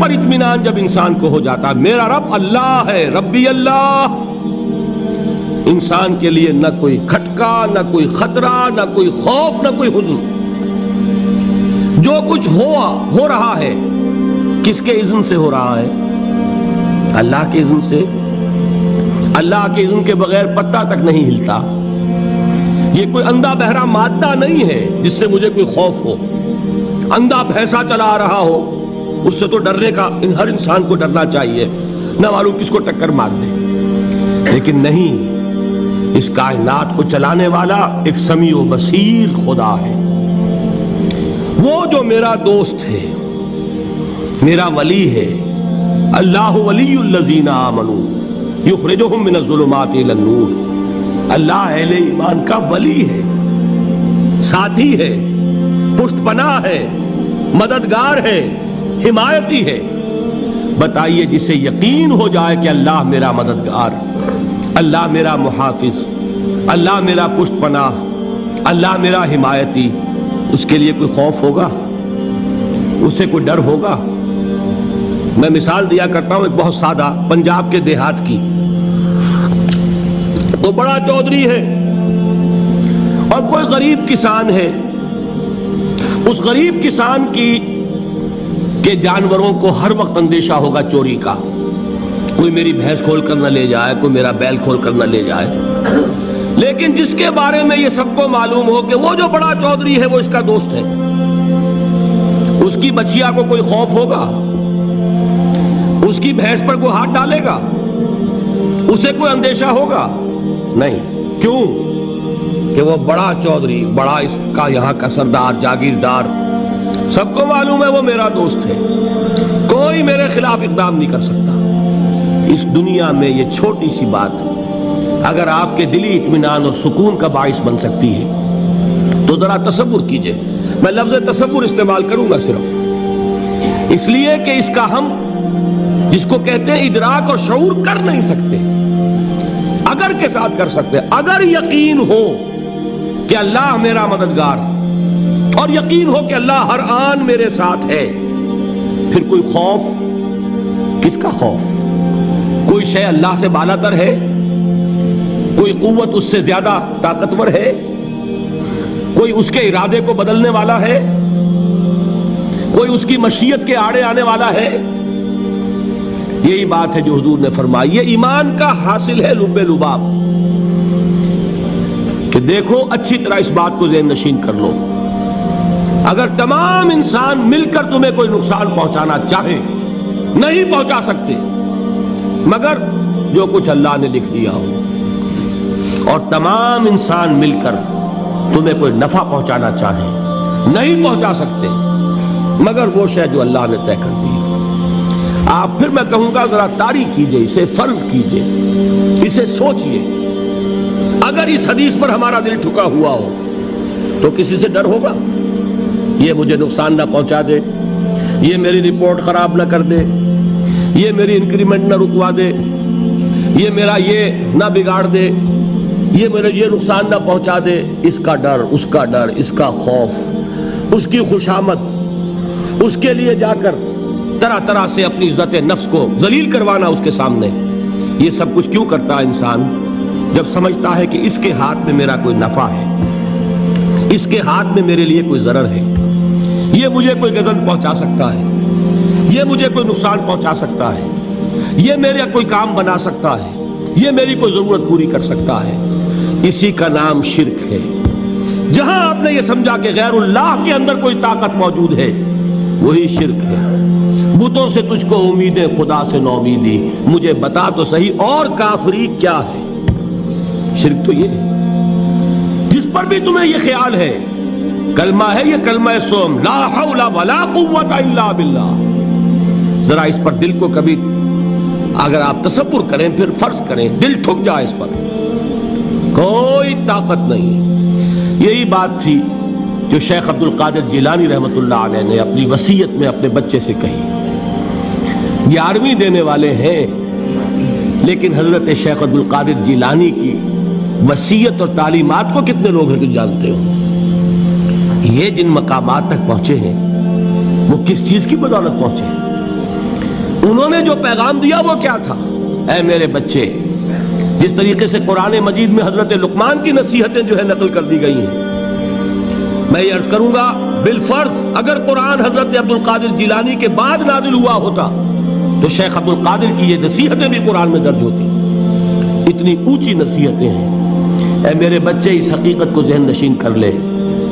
پر اطمینان جب انسان کو ہو جاتا ہے میرا رب اللہ ہے، ربی اللہ، انسان کے لیے نہ کوئی کھٹکا، نہ کوئی خطرہ، نہ کوئی خوف، نہ کوئی حزن۔ جو کچھ ہو رہا ہے کس کے اذن سے ہو رہا ہے؟ اللہ کے اذن سے۔ اللہ کے اذن کے بغیر پتہ تک نہیں ہلتا۔ یہ کوئی اندھا بہرا مادہ نہیں ہے جس سے مجھے کوئی خوف ہو۔ اندھا بھینسا چلا آ رہا ہو اس سے تو ڈرنے کا ہر انسان کو ڈرنا چاہیے، نہ معلوم کس کو ٹکر مار دے۔ لیکن نہیں، اس کائنات کو چلانے والا ایک سمیع و بصیر خدا ہے، وہ جو میرا دوست ہے، میرا ولی ہے۔ اللہ ولی الذین آمنوا یخرجہم من الظلمات الی النور۔ اللہ اہل ایمان کا ولی ہے، ساتھی ہے، پشت پناہ ہے، مددگار ہے، حمایتی ہے۔ بتائیے جسے یقین ہو جائے کہ اللہ میرا مددگار، اللہ میرا محافظ، اللہ میرا پشت پناہ، اللہ میرا حمایتی، اس کے لیے کوئی خوف ہوگا؟ اس سے کوئی ڈر ہوگا؟ میں مثال دیا کرتا ہوں ایک بہت سادہ پنجاب کے دیہات کی۔ تو بڑا چودھری ہے اور کوئی غریب کسان ہے۔ اس غریب کسان کے جانوروں کو ہر وقت اندیشہ ہوگا چوری کا، کوئی میری بھینس کھول کر نہ لے جائے، کوئی میرا بیل کھول کر نہ لے جائے۔ لیکن جس کے بارے میں یہ سب کو معلوم ہو کہ وہ جو بڑا چودھری ہے وہ اس کا دوست ہے، اس کی بچیا کو کوئی خوف ہوگا؟ اس کی بھینس پر کوئی ہاتھ ڈالے گا؟ اسے کوئی اندیشہ ہوگا؟ نہیں۔ کیوں؟ کہ وہ بڑا چودھری، بڑا اس کا یہاں کا سردار، جاگیردار، سب کو معلوم ہے وہ میرا دوست ہے، کوئی میرے خلاف اقدام نہیں کر سکتا۔ اس دنیا میں یہ چھوٹی سی بات اگر آپ کے دلی اطمینان اور سکون کا باعث بن سکتی ہے تو ذرا تصور کیجئے۔ میں لفظ تصور استعمال کروں گا صرف اس لیے کہ اس کا ہم جس کو کہتے ہیں ادراک اور شعور کر نہیں سکتے، اگر کے ساتھ کر سکتے۔ اگر یقین ہو کہ اللہ میرا مددگار اور یقین ہو کہ اللہ ہر آن میرے ساتھ ہے، پھر کوئی خوف؟ کس کا خوف؟ کوئی شے اللہ سے بالا تر ہے؟ کوئی قوت اس سے زیادہ طاقتور ہے؟ کوئی اس کے ارادے کو بدلنے والا ہے؟ کوئی اس کی مشیت کے آڑے آنے والا ہے؟ یہی بات ہے جو حضور نے فرمائی۔ یہ ایمان کا حاصل ہے لب لباب، کہ دیکھو اچھی طرح اس بات کو ذہن نشین کر لو، اگر تمام انسان مل کر تمہیں کوئی نقصان پہنچانا چاہے نہیں پہنچا سکتے، مگر جو کچھ اللہ نے لکھ دیا ہو، اور تمام انسان مل کر تمہیں کوئی نفع پہنچانا چاہے نہیں پہنچا سکتے، مگر وہ شے جو اللہ نے طے کر دی۔ آپ پھر میں کہوں گا ذرا طاری کیجئے، اسے فرض کیجئے، اسے سوچئے۔ اگر اس حدیث پر ہمارا دل ٹھکا ہوا ہو تو کسی سے ڈر ہوگا؟ یہ مجھے نقصان نہ پہنچا دے، یہ میری رپورٹ خراب نہ کر دے، یہ میری انکریمنٹ نہ رکوا دے، یہ میرا یہ نہ بگاڑ دے، یہ میرے یہ نقصان نہ پہنچا دے۔ اس کا ڈر، اس کا ڈر، اس کا خوف، اس کی خوشامد، اس کے لیے جا کر طرح طرح سے اپنی عزت نفس کو ذلیل کروانا اس کے سامنے، یہ سب کچھ کیوں کرتا ہے انسان؟ جب سمجھتا ہے کہ اس کے ہاتھ میں میرا کوئی نفع ہے، اس کے ہاتھ میں میرے لیے کوئی ضرر ہے، یہ مجھے کوئی غضب پہنچا سکتا ہے، یہ مجھے کوئی نقصان پہنچا سکتا ہے، یہ میرا کوئی کام بنا سکتا ہے، یہ میری کوئی ضرورت پوری کر سکتا ہے، اسی کا نام شرک ہے۔ جہاں آپ نے یہ سمجھا کہ غیر اللہ کے اندر کوئی طاقت موجود ہے، وہی شرک ہے۔ بتوں سے تجھ کو امیدیں، خدا سے نومیدی، مجھے بتا تو صحیح اور کافری کیا ہے؟ شرک تو یہ ہے جس پر بھی تمہیں یہ خیال ہے، کلمہ ہے یہ کلمہ سوم، لا حول ولا قوت الا باللہ، ذرا اس پر دل کو کبھی اگر آپ تصور کریں، پھر فرض کریں، دل ٹھک جائے اس پر، کوئی طاقت نہیں۔ یہی بات تھی جو شیخ عبد القادر جیلانی رحمۃ اللہ علیہ نے اپنی وصیت میں اپنے بچے سے کہی۔ 11ویں دینے والے ہیں، لیکن حضرت شیخ عبد القادر جیلانی کی وصیت اور تعلیمات کو کتنے لوگ ہیں کہ جانتے ہو؟ یہ جن مقامات تک پہنچے ہیں وہ کس چیز کی بدولت پہنچے ہیں؟ انہوں نے جو پیغام دیا وہ کیا تھا؟ اے میرے بچے، جس طریقے سے قرآن مجید میں حضرت لقمان کی نصیحتیں جو ہے نقل کر دی گئی ہیں، میں یہ عرض کروں گا بالفرض اگر قرآن حضرت عبد القادر جیلانی کے بعد نازل ہوا ہوتا تو شیخ عبد القادر کی یہ نصیحتیں بھی قرآن میں درج ہوتی۔ اتنی اونچی نصیحتیں ہیں۔ اے میرے بچے، اس حقیقت کو ذہن نشین کر لے،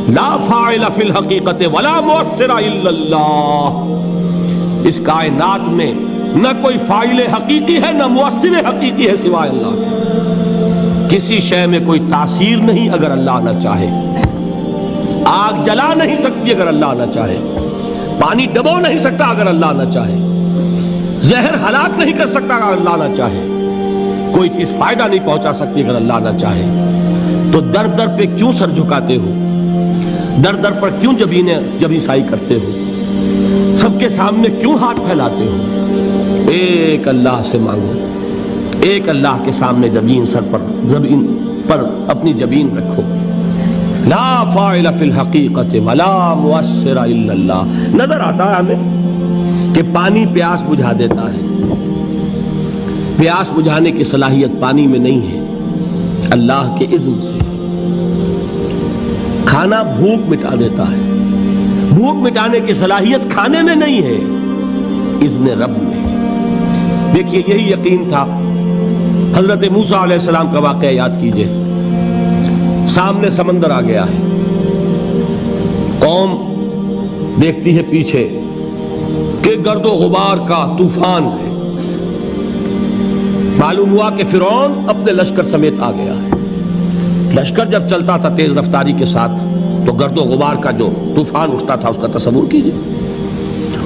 لا فاعل فی الحقیقت ولا مؤثر الا اللہ۔ اس کائنات میں نہ کوئی فاعل حقیقی ہے نہ مؤثر حقیقی ہے سوائے اللہ کے۔ کسی شے میں کوئی تاثیر نہیں اگر اللہ نہ چاہے۔ آگ جلا نہیں سکتی اگر اللہ نہ چاہے، پانی ڈبو نہیں سکتا اگر اللہ نہ چاہے، زہر ہلاک نہیں کر سکتا اگر اللہ نہ چاہے، کوئی چیز فائدہ نہیں پہنچا سکتی اگر اللہ نہ چاہے۔ تو در در پہ کیوں سر جھکاتے ہو؟ در در پر کیوں جبیں سائی کرتے ہو؟ سب کے سامنے کیوں ہاتھ پھیلاتے ہو؟ ایک اللہ سے مانگو، ایک اللہ کے سامنے زمین پر اپنی جبین رکھو۔ لا فاعل فی الحقیقت ولا مؤثر الا اللہ۔ نظر آتا ہے ہمیں کہ پانی پیاس بجھا دیتا ہے، پیاس بجھانے کی صلاحیت پانی میں نہیں ہے، اللہ کے اذن سے۔ کھانا بھوک مٹا دیتا ہے، بھوک مٹانے کی صلاحیت کھانے میں نہیں ہے، اذن رب میں۔ دیکھیے یہی یقین تھا حضرت موسیٰ علیہ السلام کا واقعہ یاد کیجئے۔ سامنے سمندر آ گیا ہے، قوم دیکھتی ہے پیچھے کہ گرد و غبار کا طوفان ہے۔ معلوم ہوا کہ فرعون اپنے لشکر سمیت آ گیا ہے۔ لشکر جب چلتا تھا تیز رفتاری کے ساتھ تو گرد و غبار کا جو طوفان اٹھتا تھا اس کا تصور کیجئے،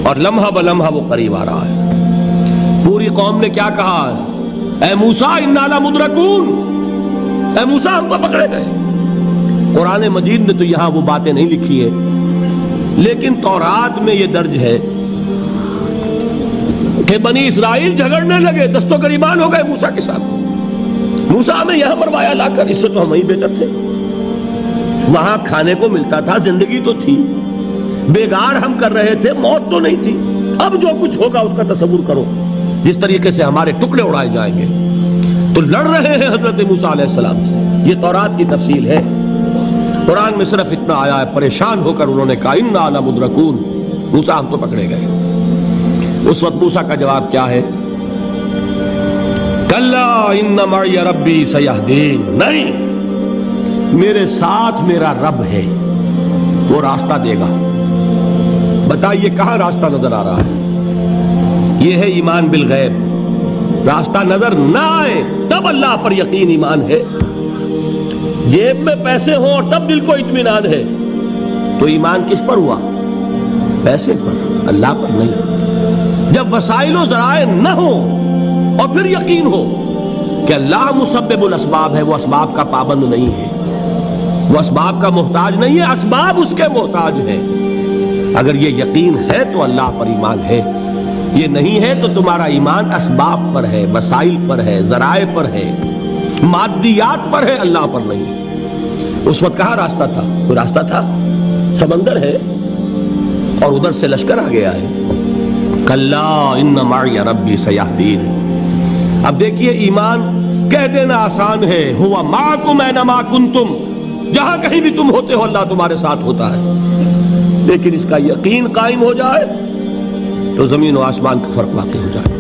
اور لمحہ بلمحہ وہ قریب آ رہا ہے۔ پوری قوم نے کیا کہا ہے؟ اے موسیٰ انا لمدرکون، اے موسیٰ ہم کو پکڑے گئے۔ قرآن مجید نے تو یہاں وہ باتیں نہیں لکھی ہے، لیکن تورات میں یہ درج ہے کہ بنی اسرائیل جھگڑنے لگے، دست و گریبان ہو گئے موسیٰ کے ساتھ۔ موسیٰ ہمیں یہاں مروایا لا کر، اس سے تو ہم ہی بہتر تھے، وہاں کھانے کو ملتا تھا، زندگی تو تھی، بیگار ہم کر رہے تھے، موت تو نہیں تھی۔ اب جو کچھ ہوگا اس کا تصور کرو، جس طریقے سے ہمارے ٹکڑے اڑائے جائیں گے۔ تو لڑ رہے ہیں حضرت موسیٰ علیہ السلام سے، یہ تورات کی تفصیل ہے۔ قرآن میں صرف اتنا آیا ہے، پریشان ہو کر انہوں نے کہا انا لمدرکون، موسیٰ ہم تو پکڑے گئے۔ اس وقت موسیٰ کا جواب کیا ہے؟ کلا ان معی ربی سیہدین، نہیں، میرے ساتھ میرا رب ہے، وہ راستہ دے گا۔ بتائیے کہاں راستہ نظر آ رہا ہے؟ یہ ہے ایمان بالغیب۔ راستہ نظر نہ آئے تب اللہ پر یقین ایمان ہے۔ جیب میں پیسے ہوں اور تب دل کو اطمینان ہے تو ایمان کس پر ہوا؟ پیسے پر، اللہ پر نہیں۔ جب وسائل و ذرائع نہ ہوں اور پھر یقین ہو کہ اللہ مسبب الاسباب ہے، وہ اسباب کا پابند نہیں ہے، وہ اسباب کا محتاج نہیں ہے، اسباب اس کے محتاج ہیں۔ اگر یہ یقین ہے تو اللہ پر ایمان ہے، یہ نہیں ہے تو تمہارا ایمان اسباب پر ہے، وسائل پر ہے، ذرائع پر ہے، مادیات پر ہے، اللہ پر نہیں۔ اس وقت کہاں راستہ تھا؟ کوئی راستہ تھا؟ سمندر ہے اور ادھر سے لشکر آ گیا ہے۔ کلا ان معی ربی سیہدین۔ اب دیکھیے ایمان کہہ دینا آسان ہے، ہوا معکم اینما کنتم، جہاں کہیں بھی تم ہوتے ہو اللہ تمہارے ساتھ ہوتا ہے، لیکن اس کا یقین قائم ہو جائے تو زمین و آسمان کا فرق واقع ہو جائے۔